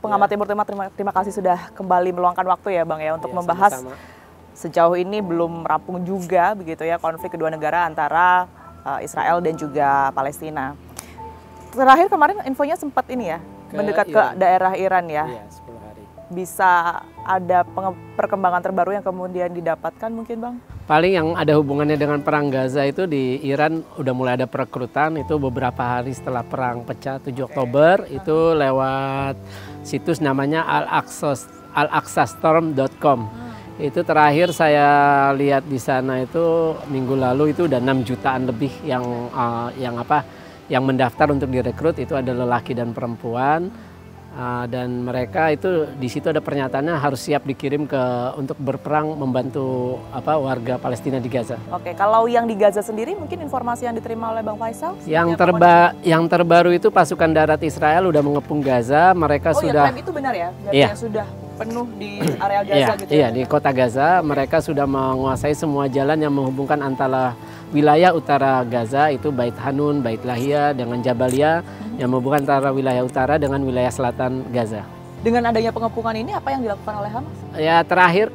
pengamat Timur Tengah, terima kasih sudah kembali meluangkan waktu ya Bang ya untuk membahas sama-sama. Sejauh ini belum rampung juga begitu ya konflik kedua negara antara Israel dan juga Palestina. Terakhir kemarin infonya sempat ini ya, mendekat ke daerah Iran ya. Iya, 10 hari. Bisa ada perkembangan terbaru yang kemudian didapatkan mungkin Bang? Paling yang ada hubungannya dengan perang Gaza itu di Iran udah mulai ada perekrutan itu beberapa hari setelah perang pecah 7 Oktober itu lewat situs namanya alaksastorm.com. Itu terakhir saya lihat di sana itu minggu lalu itu udah 6 jutaan lebih yang mendaftar untuk direkrut, itu ada lelaki dan perempuan. Dan mereka itu di situ ada pernyataannya harus siap dikirim untuk berperang membantu warga Palestina di Gaza. Oke, kalau yang di Gaza sendiri mungkin informasi yang diterima oleh Bang Faisal? Yang terbaru itu pasukan darat Israel udah mengepung Gaza, mereka sudah. Klaim itu benar ya? Iya. Sudah penuh di area Gaza gitu ya? Iya, di kota Gaza mereka sudah menguasai semua jalan yang menghubungkan antara wilayah utara Gaza itu Bait Hanun, Bait Lahia dengan Jabalia yang menghubungkan antara wilayah utara dengan wilayah selatan Gaza. Dengan adanya pengepungan ini apa yang dilakukan oleh Hamas? Ya terakhir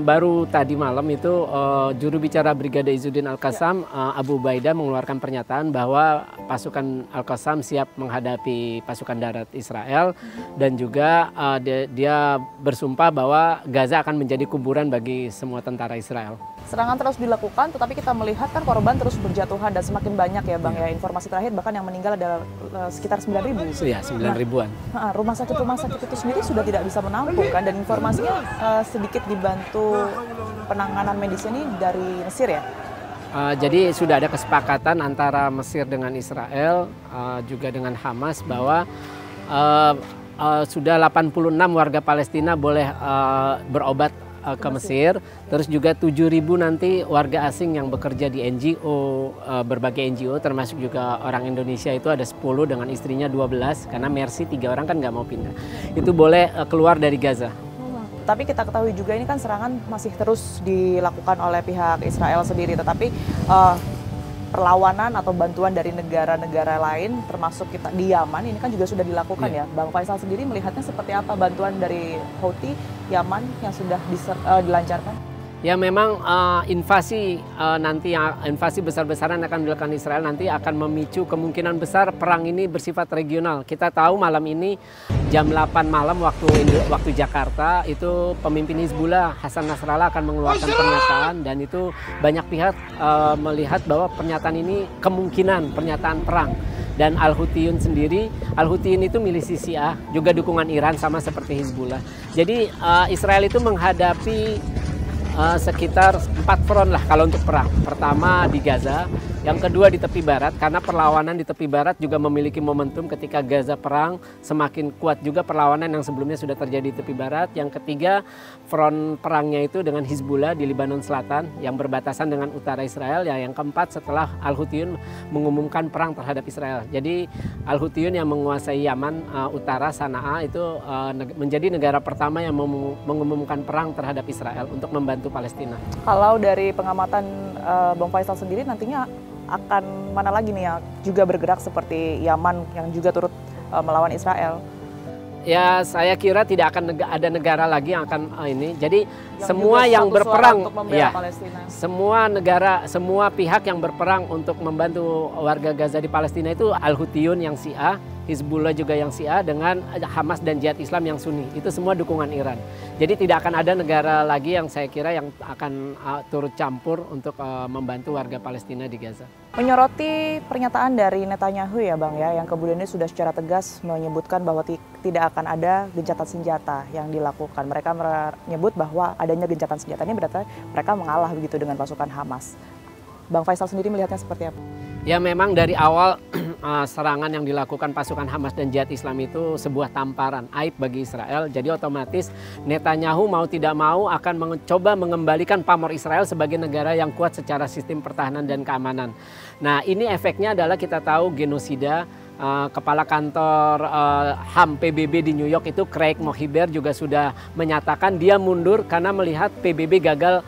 baru tadi malam itu juru bicara Brigade Izzuddin Al-Qassam Abu Ubaidah mengeluarkan pernyataan bahwa pasukan Al-Qassam siap menghadapi pasukan darat Israel dan juga dia bersumpah bahwa Gaza akan menjadi kuburan bagi semua tentara Israel. Serangan terus dilakukan, tetapi kita melihat kan korban terus berjatuhan dan semakin banyak ya Bang ya. Informasi terakhir bahkan yang meninggal adalah sekitar 9.000. Iya, 9.000-an. Rumah sakit itu sendiri sudah tidak bisa menampung kan, dan informasinya sedikit dibantu penanganan medis ini dari Mesir ya? Jadi sudah ada kesepakatan antara Mesir dengan Israel juga dengan Hamas bahwa sudah 86 warga Palestina boleh berobat ke Mesir, terus juga 7.000 nanti warga asing yang bekerja di NGO, berbagai NGO termasuk juga orang Indonesia itu ada 10 dengan istrinya 12 karena Mercy 3 orang kan nggak mau pindah, itu boleh keluar dari Gaza. Tapi kita ketahui juga ini kan serangan masih terus dilakukan oleh pihak Israel sendiri, tetapi perlawanan atau bantuan dari negara-negara lain termasuk kita di Yaman ini kan juga sudah dilakukan ya. Bang Faisal sendiri melihatnya seperti apa bantuan dari Houthi Yaman yang sudah dilancarkan? Ya memang invasi besar-besaran akan dilakukan Israel nanti akan memicu kemungkinan besar perang ini bersifat regional. Kita tahu malam ini jam 8 malam waktu Jakarta itu pemimpin Hizbullah Hasan Nasrallah akan mengeluarkan pernyataan, dan itu banyak pihak melihat bahwa pernyataan ini kemungkinan pernyataan perang. Dan Al-Houthiyun sendiri, Al-Houthiyun itu milisi Syiah, juga dukungan Iran sama seperti Hizbullah. Jadi Israel itu menghadapi sekitar 4 front lah kalau untuk perang. Pertama di Gaza, yang kedua di tepi barat, karena perlawanan di tepi barat juga memiliki momentum ketika Gaza perang, semakin kuat juga perlawanan yang sebelumnya sudah terjadi di tepi barat. Yang ketiga, front perangnya itu dengan Hizbullah di Lebanon Selatan yang berbatasan dengan utara Israel. Ya, yang keempat setelah Al-Houthiyun mengumumkan perang terhadap Israel. Jadi Al-Houthiyun yang menguasai Yaman utara Sanaa itu menjadi negara pertama yang mengumumkan perang terhadap Israel untuk membantu Palestina. Kalau dari pengamatan Bang Faisal sendiri nantinya akan mana lagi nih yang juga bergerak seperti Yaman yang juga turut melawan Israel? Ya saya kira tidak akan ada negara lagi yang akan ini. Jadi semua yang berperang, ya, semua pihak yang berperang untuk membantu warga Gaza di Palestina itu Al-Houthiyun yang Syiah, Hizbullah juga yang Syiah, dengan Hamas dan Jihad Islam yang Sunni. Itu semua dukungan Iran. Jadi tidak akan ada negara lagi yang saya kira yang akan turut campur untuk membantu warga Palestina di Gaza. Menyoroti pernyataan dari Netanyahu ya Bang ya, yang kemudian ini sudah secara tegas menyebutkan bahwa tidak akan ada gencatan senjata yang dilakukan. Mereka menyebut bahwa adanya gencatan senjata ini berarti mereka mengalah begitu dengan pasukan Hamas. Bang Faisal sendiri melihatnya seperti apa? Ya memang dari awal serangan yang dilakukan pasukan Hamas dan Jihad Islam itu sebuah tamparan, aib bagi Israel. Jadi otomatis Netanyahu mau tidak mau akan mencoba mengembalikan pamor Israel sebagai negara yang kuat secara sistem pertahanan dan keamanan. Nah ini efeknya adalah kita tahu genosida Kepala kantor HAM PBB di New York itu Craig Mohiber juga sudah menyatakan dia mundur karena melihat PBB gagal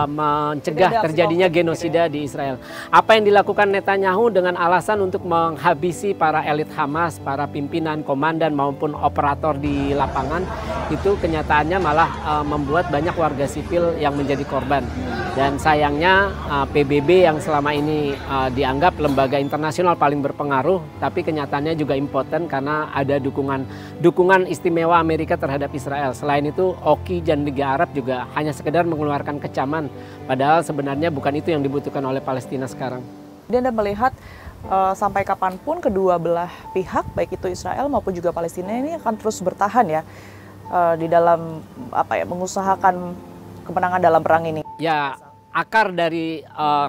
mencegah terjadinya genosida di Israel. Apa yang dilakukan Netanyahu dengan alasan untuk menghabisi para elit Hamas, para pimpinan, komandan maupun operator di lapangan, itu kenyataannya malah membuat banyak warga sipil yang menjadi korban. Dan sayangnya PBB yang selama ini dianggap lembaga internasional paling berpengaruh, tapi kenyataannya juga impoten karena ada dukungan istimewa Amerika terhadap Israel. Selain itu, OKI dan Liga Arab juga hanya sekedar mengeluarkan kecaman, padahal sebenarnya bukan itu yang dibutuhkan oleh Palestina sekarang. Dan Anda melihat sampai kapanpun kedua belah pihak, baik itu Israel maupun juga Palestina, ini akan terus bertahan ya di dalam mengusahakan kemenangan dalam perang ini. Ya, akar dari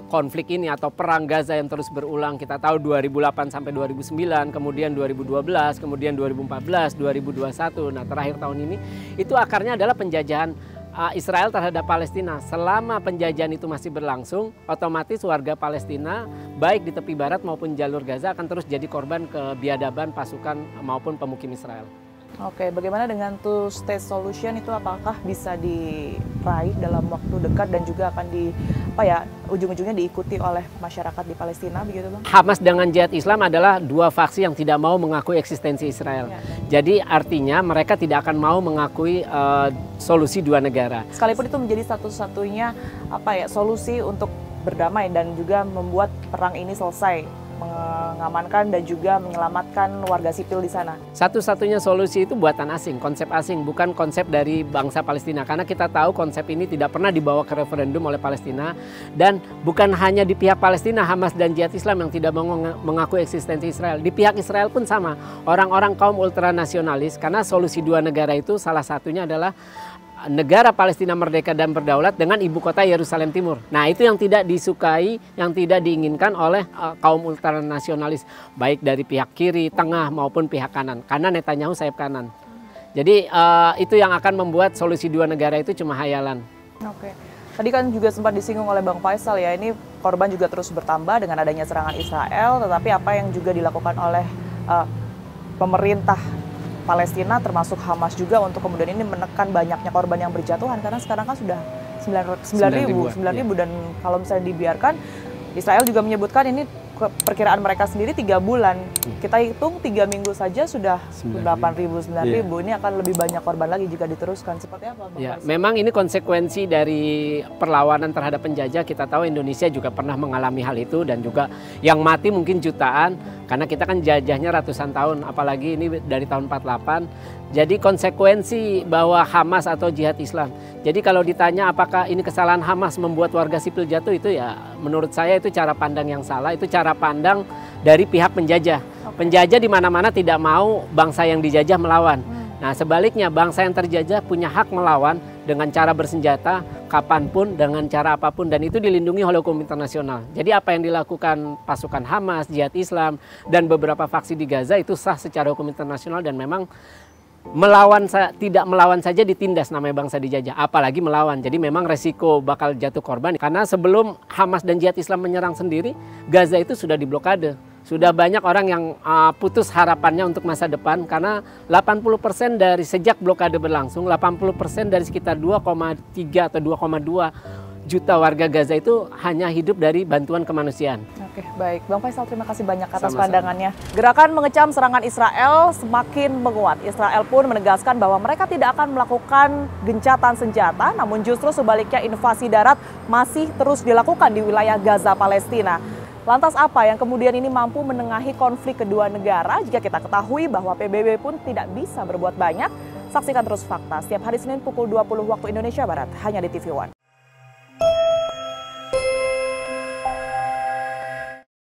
konflik ini atau perang Gaza yang terus berulang, kita tahu 2008 sampai 2009, kemudian 2012, kemudian 2014, 2021, nah terakhir tahun ini, itu akarnya adalah penjajahan Israel terhadap Palestina. Selama penjajahan itu masih berlangsung, otomatis warga Palestina baik di tepi barat maupun jalur Gaza akan terus jadi korban kebiadaban pasukan maupun pemukim Israel. Oke, bagaimana dengan two-state solution itu, apakah bisa diraih dalam waktu dekat dan juga akan ujung-ujungnya diikuti oleh masyarakat di Palestina begitu, Bang? Hamas dengan Jihad Islam adalah dua faksi yang tidak mau mengakui eksistensi Israel. Ya. Jadi artinya mereka tidak akan mau mengakui solusi dua negara. Sekalipun itu menjadi satu-satunya solusi untuk berdamai dan juga membuat perang ini selesai, mengamankan dan juga menyelamatkan warga sipil di sana. Satu-satunya solusi itu buatan asing, konsep asing, bukan konsep dari bangsa Palestina. Karena kita tahu konsep ini tidak pernah dibawa ke referendum oleh Palestina. Dan bukan hanya di pihak Palestina, Hamas dan Jihad Islam yang tidak mau mengakui eksistensi Israel. Di pihak Israel pun sama, orang-orang kaum ultranasionalis, karena solusi dua negara itu salah satunya adalah negara Palestina merdeka dan berdaulat dengan ibu kota Yerusalem Timur. Nah, itu yang tidak disukai, yang tidak diinginkan oleh kaum ultranasionalis, baik dari pihak kiri, tengah maupun pihak kanan. Karena Netanyahu sayap kanan. Jadi itu yang akan membuat solusi dua negara itu cuma hayalan. Oke. Tadi kan juga sempat disinggung oleh Bang Faisal ya, ini korban juga terus bertambah dengan adanya serangan Israel, tetapi apa yang juga dilakukan oleh pemerintah Palestina termasuk Hamas juga untuk kemudian ini menekan banyaknya korban yang berjatuhan, karena sekarang kan sudah 9.000 dan kalau misalnya dibiarkan, Israel juga menyebutkan ini perkiraan mereka sendiri 3 bulan. Kita hitung 3 minggu saja sudah 8.000, 9.000. Ini akan lebih banyak korban lagi jika diteruskan. Seperti apa, Bang? Ya, memang ini konsekuensi dari perlawanan terhadap penjajah. Kita tahu Indonesia juga pernah mengalami hal itu dan juga yang mati mungkin jutaan karena kita kan jajahnya ratusan tahun, apalagi ini dari tahun 48. Jadi konsekuensi bahwa Hamas atau Jihad Islam. Jadi kalau ditanya apakah ini kesalahan Hamas membuat warga sipil jatuh, itu ya menurut saya itu cara pandang yang salah, itu cara pandang dari pihak penjajah. Penjajah di mana-mana tidak mau bangsa yang dijajah melawan. Nah, sebaliknya bangsa yang terjajah punya hak melawan dengan cara bersenjata, kapanpun, dengan cara apapun, dan itu dilindungi oleh hukum internasional. Jadi apa yang dilakukan pasukan Hamas, Jihad Islam, dan beberapa faksi di Gaza itu sah secara hukum internasional dan memang tidak melawan saja ditindas namanya bangsa dijajah, apalagi melawan. Jadi memang resiko bakal jatuh korban. Karena sebelum Hamas dan Jihad Islam menyerang sendiri, Gaza itu sudah diblokade. Sudah banyak orang yang putus harapannya untuk masa depan karena 80% dari sejak blokade berlangsung, 80% dari sekitar 2,3 atau 2,2 juta warga Gaza itu hanya hidup dari bantuan kemanusiaan. Oke, baik. Bang Faisal, terima kasih banyak atas pandangannya. Gerakan mengecam serangan Israel semakin menguat. Israel pun menegaskan bahwa mereka tidak akan melakukan gencatan senjata, namun justru sebaliknya invasi darat masih terus dilakukan di wilayah Gaza, Palestina. Lantas apa yang kemudian ini mampu menengahi konflik kedua negara? Jika kita ketahui bahwa PBB pun tidak bisa berbuat banyak, saksikan terus Fakta setiap hari Senin pukul 20 waktu Indonesia Barat, hanya di TV One.